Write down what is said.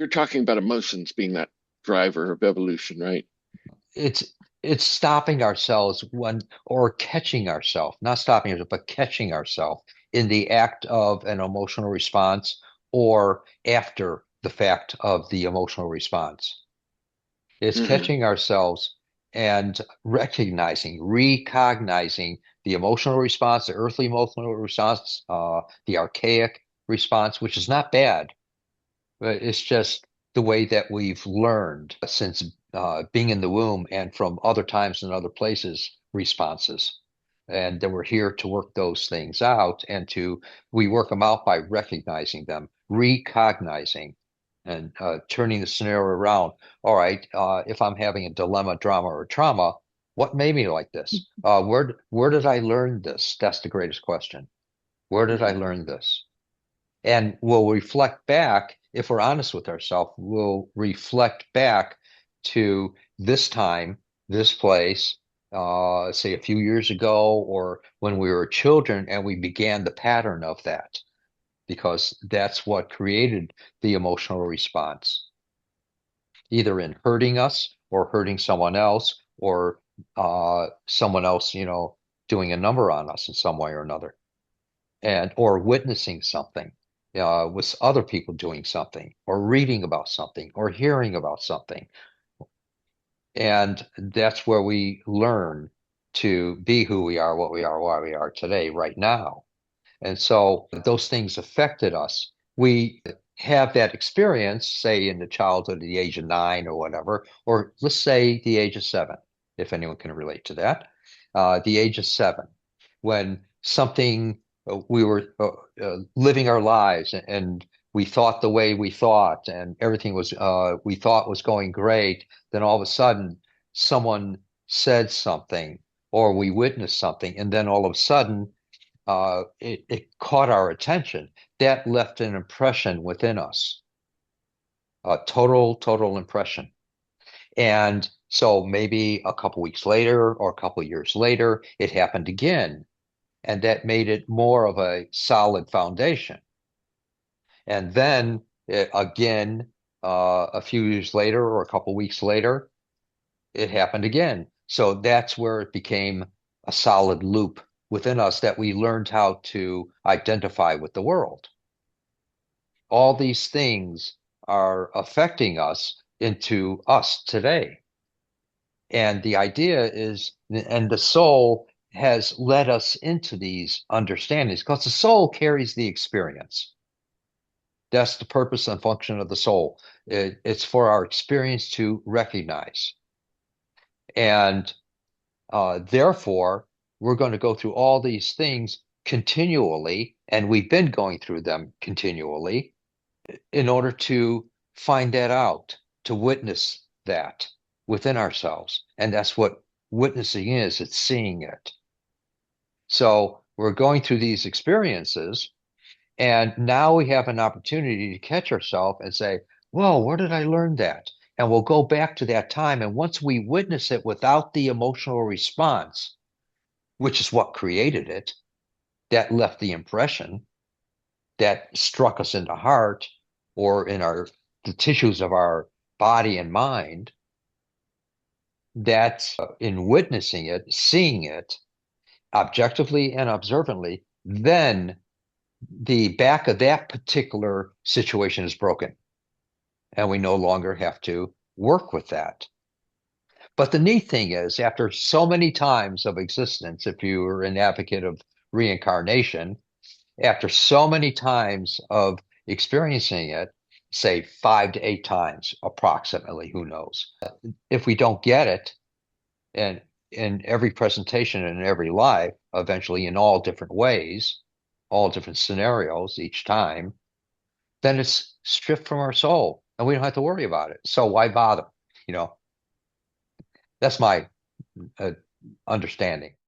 You're talking about emotions being that driver of evolution, right? It's it's stopping ourselves when or catching ourselves, not stopping ourselves, but catching ourselves in the act of an emotional response or after the fact of the emotional response. It's Hmm. catching ourselves and recognizing the emotional response, the earthly emotional response, the archaic response, which is not bad, but it's just the way that we've learned since being in the womb and from other times and other places responses. And then we're here to work those things out we work them out by recognizing them, recognizing, and turning the scenario around. All right, if I'm having a dilemma, drama, or trauma, what made me like this? Where did I learn this? That's the greatest question. Where did I Hmm. learn this? And we'll reflect back, if we're honest with ourselves, we'll reflect back to this time, this place, say a few years ago, or when we were children, and we began the pattern of that, because that's what created the emotional response, either in hurting us or hurting someone else, or someone else, doing a number on us in some way or another, and or witnessing something with other people doing something, or reading about something, or hearing about something. And that's where we learn to be who we are, what we are, why we are today, right now. And so those things affected us. We have that experience, say in the childhood at the age of 9 or whatever, or let's say the age of 7, if anyone can relate to that. The age of 7, when something we were living our lives and we thought the way we thought and everything was we thought was going great, then all of a sudden someone said something or we witnessed something, and then all of a sudden it caught our attention. That left an impression within us, a total impression. And so maybe a couple weeks later or a couple years later, it happened again. And that made it more of a solid foundation. And then again, a few years later or a couple weeks later, it happened again. So that's where it became a solid loop within us that we learned how to identify with the world. All these things are affecting us into us today. And the idea is, and the soul has led us into these understandings because the soul carries the experience. That's the purpose and function of the soul. It's for our experience to recognize. And therefore, we're going to go through all these things continually, and we've been going through them continually in order to find that out, to witness that within ourselves. And that's what witnessing is, it's seeing it. So we're going through these experiences, and now we have an opportunity to catch ourselves and say, whoa, where did I learn that? And we'll go back to that time. And once we witness it without the emotional response, which is what created it, that left the impression, that struck us in the heart or in the tissues of our body and mind, that's in witnessing it, seeing it objectively and observantly, then the back of that particular situation is broken, and we no longer have to work with that. But the neat thing is, after so many times of existence, if you are an advocate of reincarnation, after so many times of experiencing it, say 5 to 8 times approximately, who knows? If we don't get it, and in every presentation and in every life, eventually in all different ways, all different scenarios each time, then it's stripped from our soul and we don't have to worry about it. So why bother? You know, that's my uh, understanding.